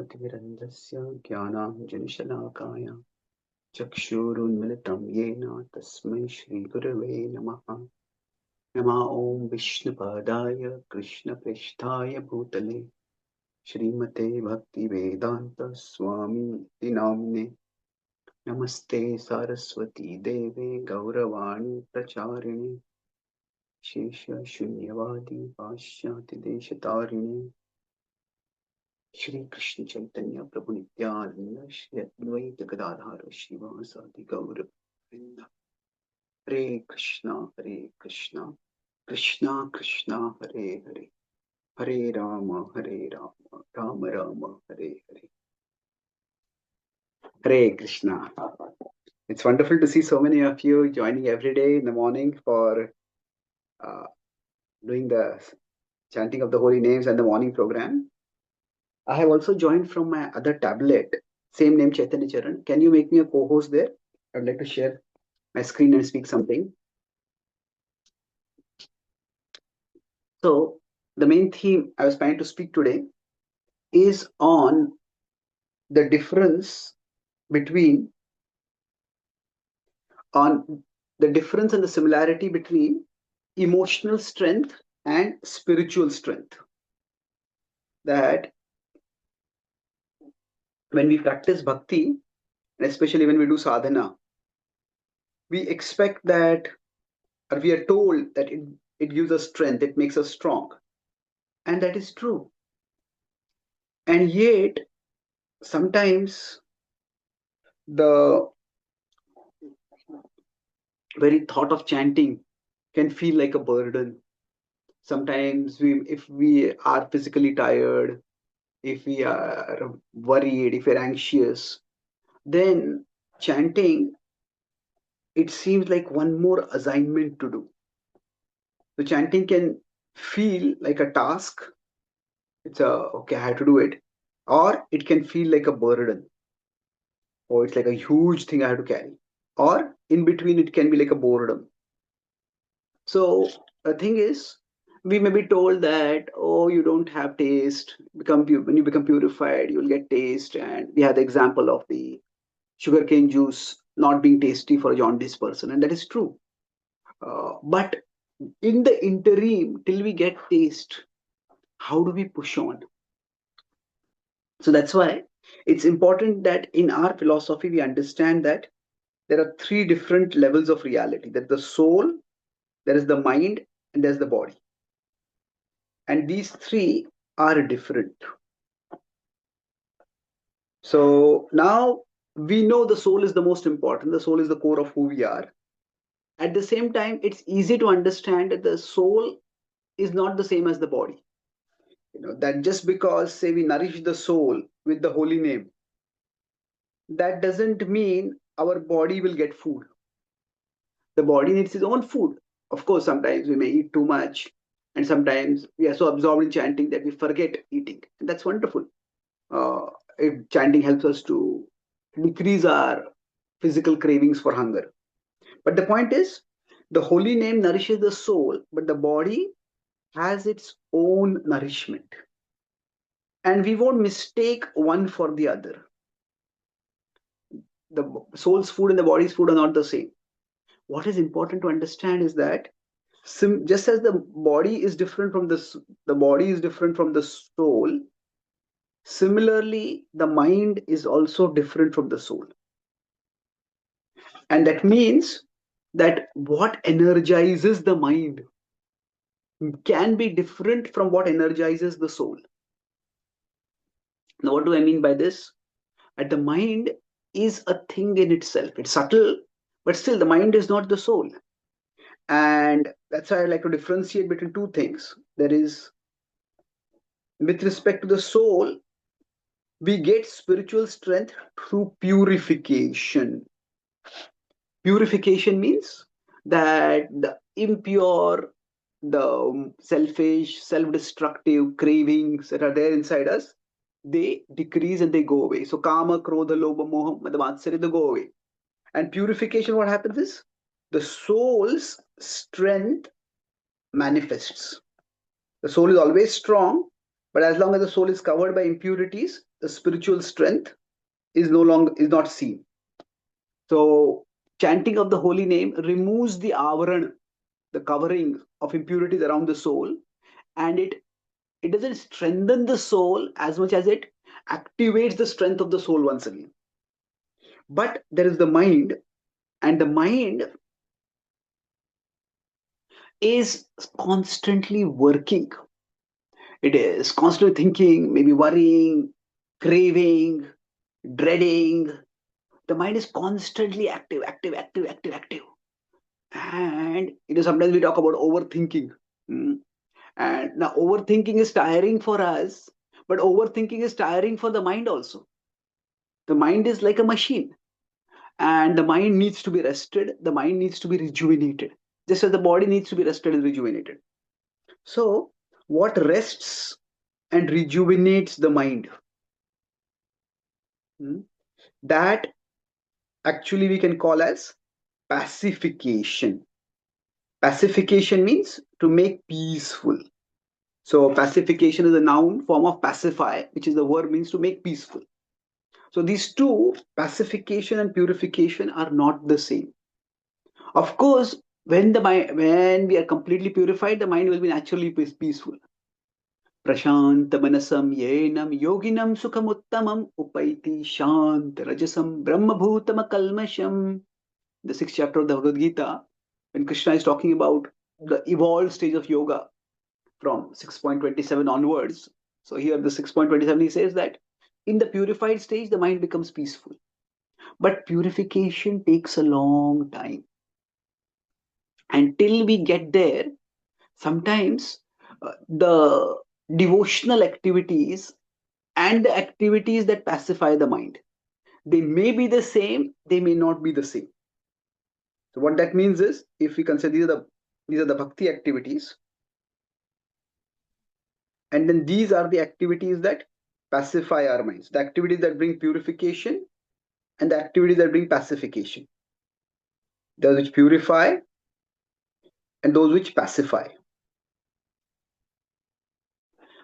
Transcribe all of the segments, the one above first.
ज्ञानतिमिरन्दस्य ज्ञानाञ्जनशलाकाय चक्षुरुन्मिलितं येन तस्मै श्रीगुरवे नमः। नमः ॐ विष्णुपादाय कृष्णप्रेष्ठाय भूतले श्रीमते भक्तिवेदान्त स्वामी नाम्ने। नमस्ते सारस्वती देवे गौरवाणी प्रचारिणे शेषशून्यवादी पाश्चात्यदेशतारिणे श्री कृष्ण चैतन्य प्रभु नित्यानंद श्री अद्वैत गदाधर श्रीवासादि गौर वृंद। हरे कृष्णा कृष्णा कृष्णा हरे हरे, हरे Ram Ram Ram Hare Hare. Hare Krishna. It's wonderful to see so many of you joining every day in the morning for doing the chanting of the holy names and the morning program. I have also joined from my other tablet, same name Chaitanya Charan. Can you make me a co-host there? I'd like to share my screen and speak something. So the main theme I was planning to speak today is on the difference between and the similarity between emotional strength and spiritual strength. That when we practice bhakti, and especially when we do sadhana, we expect that, or we are told that it gives us strength, it makes us strong. And that is true. And yet, sometimes the very thought of chanting can feel like a burden. Sometimes if we are physically tired, if we are worried, if we're anxious, then chanting, it seems like one more assignment to do. So chanting can feel like a task. It's okay, I have to do it. Or it can feel like a burden. Or it's like a huge thing I have to carry. Or in between, it can be like a boredom. So the thing is, we may be told that, oh, you don't have taste. When you become purified, you'll get taste. And we have the example of the sugarcane juice not being tasty for a jaundiced person, and that is true. But in the interim, till we get taste, how do we push on? So that's why it's important that in our philosophy we understand that there are three different levels of reality. There's the soul, there is the mind, and there's the body. And these three are different. So now we know the soul is the most important. The soul is the core of who we are. At the same time, it's easy to understand that the soul is not the same as the body. That just because, say, we nourish the soul with the holy name, that doesn't mean our body will get food. The body needs its own food. Of course, sometimes we may eat too much, and sometimes we are so absorbed in chanting that we forget eating. And that's wonderful. Uh, if chanting helps us to decrease our physical cravings for hunger. But the point is, the holy name nourishes the soul, but the body has its own nourishment. And we won't mistake one for the other. The soul's food and the body's food are not the same. What is important to understand is that just as the body is different from the body is different from the soul, similarly the mind is also different from the soul. And that means that what energizes the mind can be different from what energizes the soul. Now, what do I mean by this? At the mind is a thing in itself. It's subtle, but still the mind is not the soul. And that's why I like to differentiate between two things. There is, with respect to the soul, we get spiritual strength through purification. Purification means that the impure, the selfish, self-destructive cravings that are there inside us, they decrease and they go away. So kama, krodha, lobha, moha, mada, matsarya, they go away. And purification, what happens is the soul's strength manifests. The soul is always strong, But as long as the soul is covered by impurities, the spiritual strength is not seen. So chanting of the holy name removes the avaran, the covering of impurities around the soul, and it doesn't strengthen the soul as much as it activates the strength of the soul once again. But there is the mind, and the mind is constantly working. It is constantly thinking, maybe worrying, craving, dreading. The mind is constantly active, active, active, active, active. And sometimes we talk about overthinking. Mm. And now overthinking is tiring for us, but overthinking is tiring for the mind also. The mind is like a machine, and the mind needs to be rested. The mind needs to be rejuvenated, just as the body needs to be rested and rejuvenated. So, what rests and rejuvenates the mind? Hmm, that actually we can call as pacification. Pacification means to make peaceful. So pacification is a noun form of pacify, which is the word means to make peaceful. So these two, pacification and purification, are not the same. Of course, when we are completely purified, the mind will be naturally peaceful. Prashant manasam yenam yoginam sukhamuttamam upaiti shant rajasam brahmabhutam kalmasham. The sixth chapter of the Bhagavad Gita, when Krishna is talking about the evolved stage of yoga from 6.27 onwards. So here the 6.27 he says that in the purified stage the mind becomes peaceful. But purification takes a long time. Until we get there, sometimes the devotional activities and the activities that pacify the mind, they may be the same, they may not be the same. So what that means is, if we consider these are the bhakti activities, and then these are the activities that pacify our minds, the activities that bring purification and the activities that bring pacification, those which purify and those which pacify.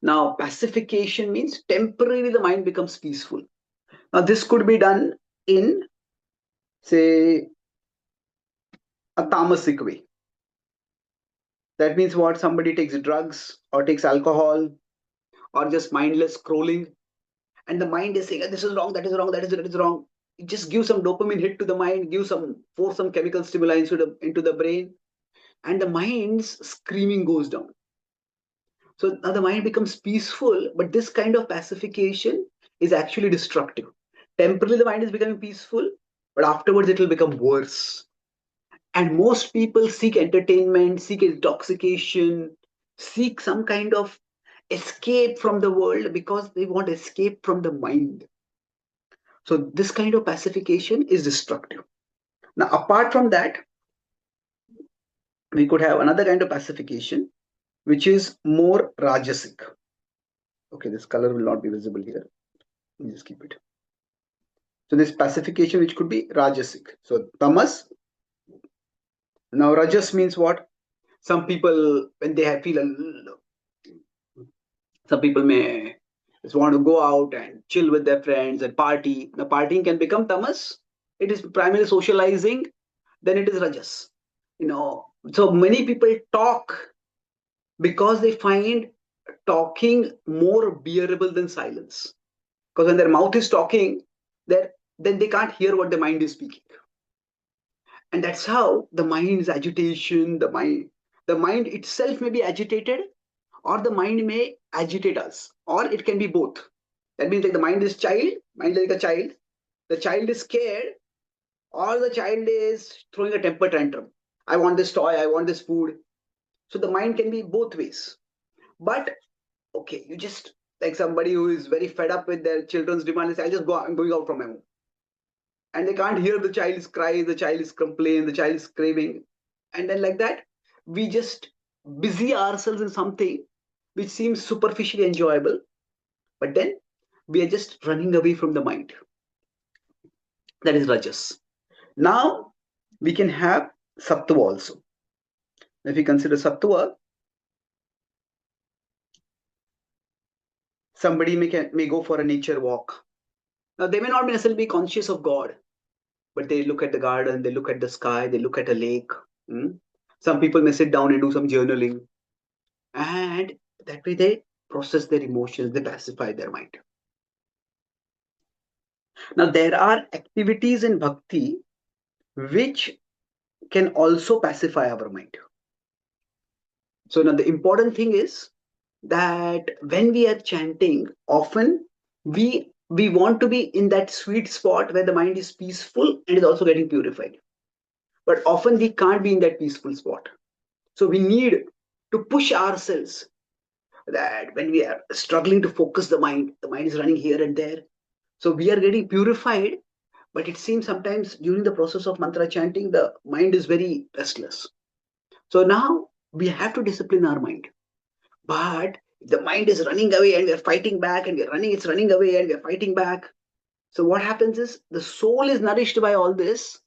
Now, pacification means temporarily the mind becomes peaceful. Now, this could be done in, say, a tamasic way. That means what? Somebody takes drugs or takes alcohol or just mindless scrolling, and the mind is saying, "This is wrong, that is wrong, that is wrong." It just gives some dopamine hit to the mind, force some chemical stimuli into the brain, and the mind's screaming goes down. So now the mind becomes peaceful, but this kind of pacification is actually destructive. Temporarily, the mind is becoming peaceful, but afterwards, it will become worse. And most people seek entertainment, seek intoxication, seek some kind of escape from the world because they want escape from the mind. So, this kind of pacification is destructive. Now, apart from that, we could have another kind of pacification, which is more rajasic. Okay, this color will not be visible here. Let me just keep it. So this pacification, which could be rajasic. So tamas. Now rajas means what? Some people, when they feel some people may just want to go out and chill with their friends and party. The partying can become tamas. It is primarily socializing. Then it is rajas. So many people talk because they find talking more bearable than silence. Because when their mouth is talking, then they can't hear what the mind is speaking. And that's how the mind's agitation, the mind itself may be agitated, or the mind may agitate us, or it can be both. That means like the mind is like a child, the child is scared, or the child is throwing a temper tantrum. I want this toy, I want this food. So the mind can be both ways. But okay, you just like somebody who is very fed up with their children's demand and say, I'm going out from my home. And they can't hear the child's cry, the child is complaining, the child is screaming. And then like that, we just busy ourselves in something which seems superficially enjoyable, but then we are just running away from the mind. That is rajas. Now we can have sattva also. If we consider sattva, Somebody may go for a nature walk. Now they may not necessarily be conscious of God, but they look at the garden, they look at the sky, they look at a lake. Hmm? Some people may sit down and do some journaling, and that way they process their emotions, they pacify their mind. Now there are activities in bhakti which can also pacify our mind. So now the important thing is that when we are chanting, often we want to be in that sweet spot where the mind is peaceful and is also getting purified. But often we can't be in that peaceful spot. So we need to push ourselves, that when we are struggling to focus the mind is running here and there. So we are getting purified, but it seems sometimes during the process of mantra chanting, the mind is very restless. So now we have to discipline our mind. But the mind is running away and we're fighting back, and we're running, it's running away and we're fighting back. So what happens is the soul is nourished by all this,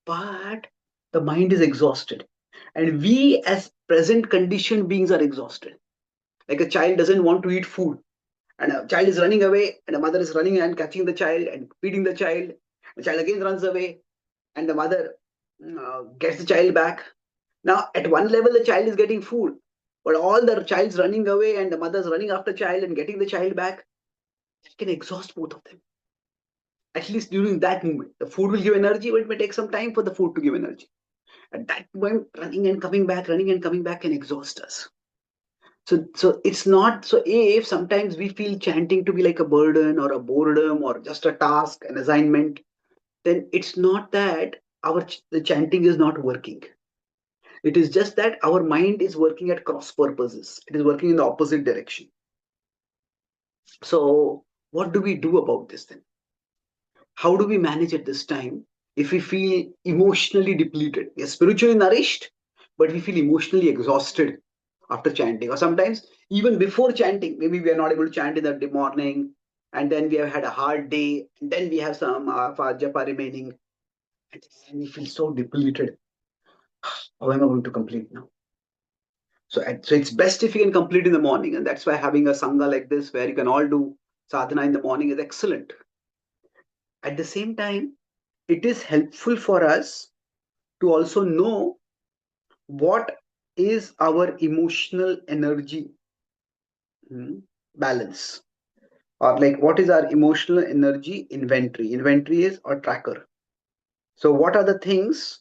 but the mind is exhausted. And we as present conditioned beings are exhausted. Like a child doesn't want to eat food, and a child is running away, and a mother is running and catching the child and feeding the child. The child again runs away, and the mother gets the child back. Now, at one level, the child is getting food, but all the child's running away and the mother's running after child and getting the child back, it can exhaust both of them. At least during that moment, the food will give energy, but it may take some time for the food to give energy. At that moment, running and coming back can exhaust us. So it's not so. If sometimes we feel chanting to be like a burden or a boredom or just a task, an assignment, then it's not that the chanting is not working. It is just that our mind is working at cross purposes. It is working in the opposite direction. So, what do we do about this then? How do we manage at this time if we feel emotionally depleted? We are spiritually nourished, but we feel emotionally exhausted after chanting. Or sometimes, even before chanting, maybe we are not able to chant in the morning, and then we have had a hard day, and then we have some japa remaining, and then we feel so depleted. How am I going to complete now? So it's best if you can complete in the morning, and that's why having a sangha like this, where you can all do sadhana in the morning, is excellent. At the same time, it is helpful for us to also know what is our emotional energy balance, or like what is our emotional energy inventory. Inventory is or tracker. So what are the things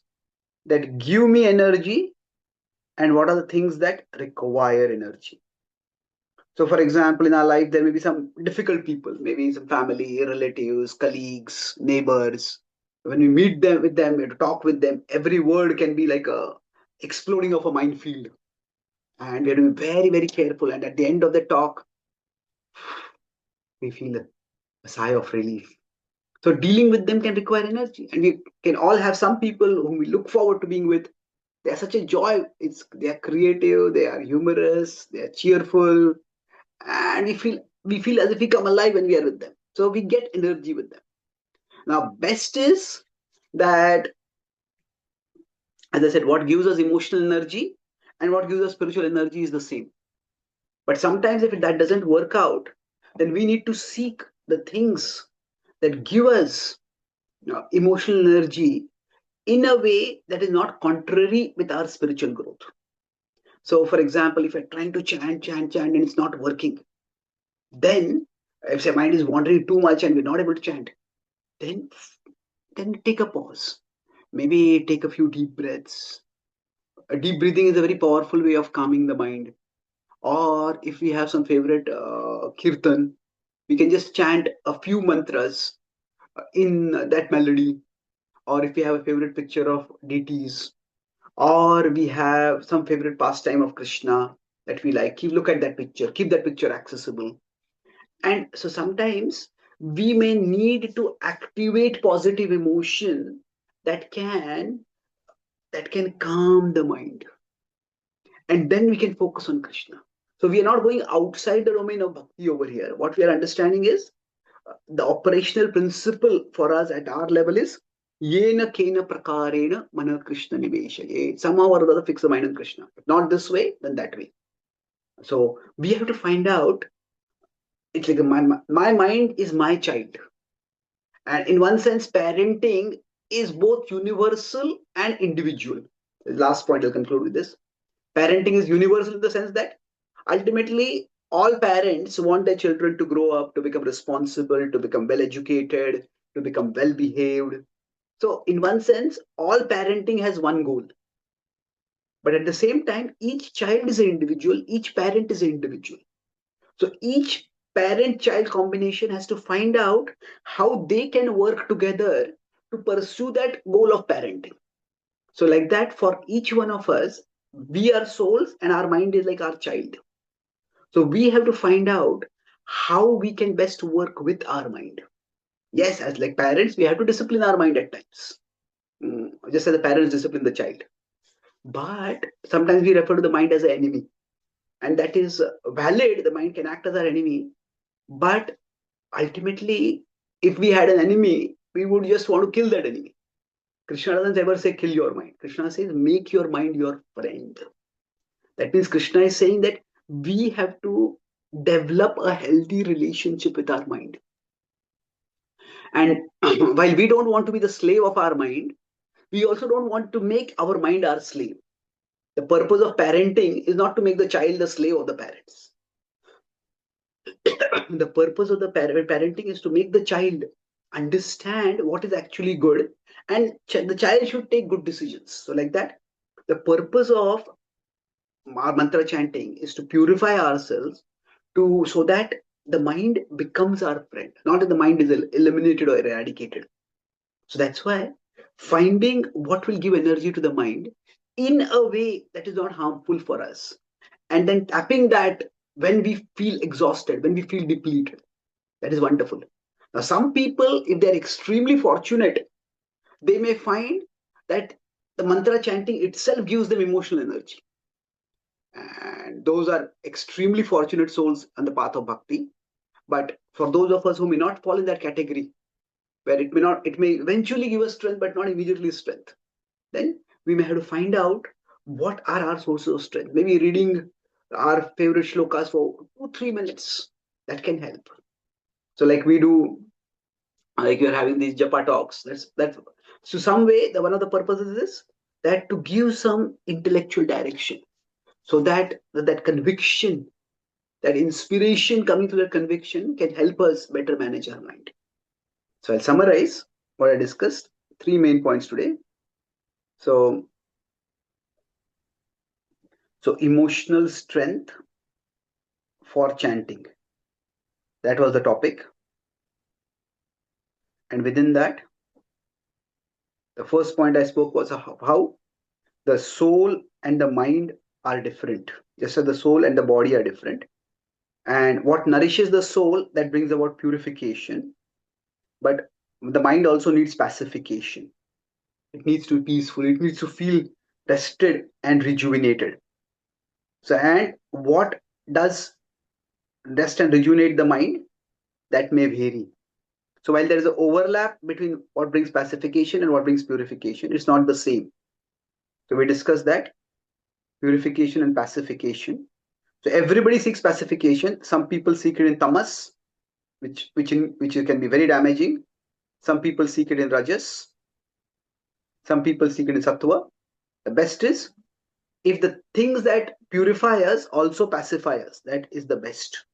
that give me energy, and what are the things that require energy? So, for example, in our life, there may be some difficult people, maybe some family, relatives, colleagues, neighbors. When we meet them with them, we have to talk with them, every word can be like a exploding of a minefield. And we have to be very, very careful. And at the end of the talk, we feel a sigh of relief. So dealing with them can require energy. And we can all have some people whom we look forward to being with. They are such a joy. They are creative, they are humorous, they are cheerful, and we feel as if we come alive when we are with them, so we get energy with them. Now best is that, as I said, what gives us emotional energy and what gives us spiritual energy is the same. But sometimes if that doesn't work out, then we need to seek the things that give us emotional energy in a way that is not contrary with our spiritual growth. So for example, if you're trying to chant and it's not working, then if your mind is wandering too much and we're not able to chant, then take a pause. Maybe take a few deep breaths. A deep breathing is a very powerful way of calming the mind. Or if we have some favorite kirtan, we can just chant a few mantras in that melody. Or if we have a favorite picture of deities, or we have some favorite pastime of Krishna that we like, look at that picture, keep that picture accessible. And so sometimes we may need to activate positive emotion that can calm the mind, and then we can focus on Krishna. So we are not going outside the domain of bhakti over here. What we are understanding is the operational principle for us at our level is yena kena prakarena mana Krishna niveshaye. Somehow or other fix the mind on Krishna. If not this way, then that way. So we have to find out It's like my mind is my child. And in one sense, parenting is both universal and individual. Last point I'll conclude with this. Parenting is universal in the sense that ultimately all parents want their children to grow up, to become responsible, to become well educated, to become well behaved. So, in one sense, all parenting has one goal. But at the same time, each child is an individual, each parent is an individual. So, each parent child combination has to find out how they can work together to pursue that goal of parenting. So, like that, for each one of us, we are souls and our mind is like our child. So, we have to find out how we can best work with our mind. Yes, as like parents, we have to discipline our mind at times. Just as the parents discipline the child. But sometimes we refer to the mind as an enemy. And that is valid. The mind can act as our enemy. But ultimately, if we had an enemy, we would just want to kill that enemy. Krishna doesn't ever say kill your mind. Krishna says make your mind your friend. That means Krishna is saying that we have to develop a healthy relationship with our mind. And while we don't want to be the slave of our mind, we also don't want to make our mind our slave. The purpose of parenting is not to make the child the slave of the parents. The purpose of the parenting is to make the child understand what is actually good, and the child should take good decisions. So, like that, the purpose of our mantra chanting is to purify ourselves to so that the mind becomes our friend, not that the mind is eliminated or eradicated. So that's why finding what will give energy to the mind in a way that is not harmful for us, and then tapping that when we feel exhausted, when we feel depleted, that is wonderful. Now, some people, if they're extremely fortunate, they may find that the mantra chanting itself gives them emotional energy. And those are extremely fortunate souls on the path of bhakti. But for those of us who may not fall in that category, where it may eventually give us strength, but not immediately strength, then we may have to find out what are our sources of strength. Maybe reading our favorite shlokas for 2 3 minutes, that can help. So, like we do, like you're having these japa talks. That's so some way. The one of the purposes is that to give some intellectual direction, so that that conviction, that inspiration coming to that conviction can help us better manage our mind. So I'll summarize what I discussed. 3 main points today. So emotional strength for chanting. That was the topic. And within that, the first point I spoke was how the soul and the mind are different, just as the soul and the body are different. And what nourishes the soul, that brings about purification. But the mind also needs pacification. It needs to be peaceful. It needs to feel rested and rejuvenated. So, and what does rest and rejuvenate the mind? That may vary. So, while there is an overlap between what brings pacification and what brings purification, it's not the same. So, we discussed that purification and pacification. So, everybody seeks pacification. Some people seek it in tamas, which can be very damaging. Some people seek it in rajas. Some people seek it in sattva. The best is if the things that purify us also pacify us. That is the best.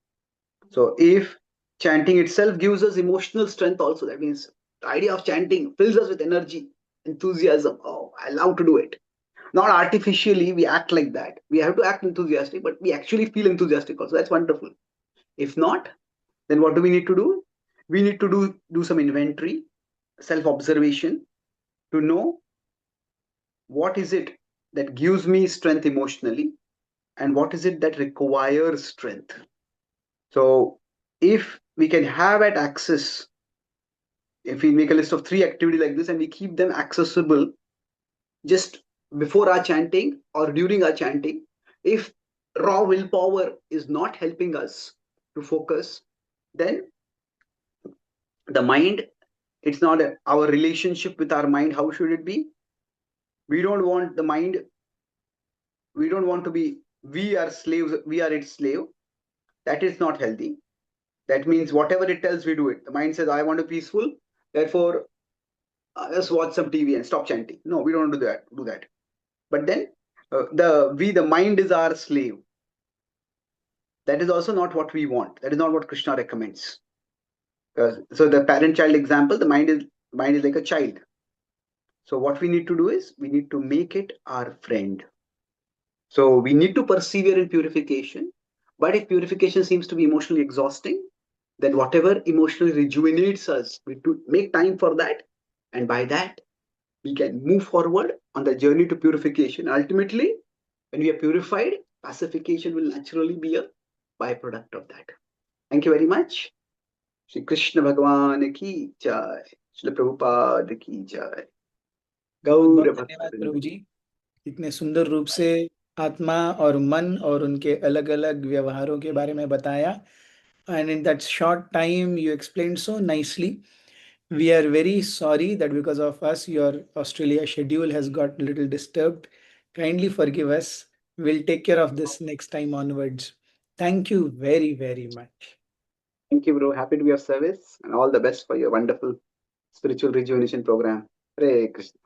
So if chanting itself gives us emotional strength also, that means the idea of chanting fills us with energy, enthusiasm. Oh, I love to do it. Not artificially, we act like that. We have to act enthusiastic, but we actually feel enthusiastic also. That's wonderful. If not, then what do we need to do? We need to do some inventory, self-observation, to know what is it that gives me strength emotionally and what is it that requires strength. So if we can have at access, if we make a list of 3 activities like this and we keep them accessible just before our chanting or during our chanting, if raw willpower is not helping us to focus, then the mind, it's not our relationship with our mind. How should it be? We don't want the mind, we don't want to be, we are slaves, we are its slave. That is not healthy. That means whatever it tells, we do it. The mind says, I want to be peaceful, therefore, just watch some TV and stop chanting. No, we don't do that. Do that. But then, the mind is our slave. That is also not what we want. That is not what Krishna recommends. So the parent-child example, the mind is like a child. So what we need to do is we need to make it our friend. So we need to persevere in purification. But if purification seems to be emotionally exhausting, then whatever emotionally rejuvenates us, we to make time for that. And by that, we can move forward on the journey to purification. Ultimately, when we are purified, pacification will naturally be a byproduct of that. Thank you very much. Shri Krishna Bhagwan ki jai. Shri Prabhupada ki jai. बहुत बहुत Gaura धन्यवाद Bhakta. प्रभु जी, इतने सुंदर रूप से आत्मा और मन और उनके अलग अलग व्यवहारों के बारे में बताया. And in that short time, you explained so nicely. We are very sorry that because of us, your Australia schedule has got a little disturbed. Kindly forgive us. We'll take care of this next time onwards. Thank you very, very much. Thank you, bro. Happy to be of service and all the best for your wonderful spiritual rejuvenation program. Hare Krishna.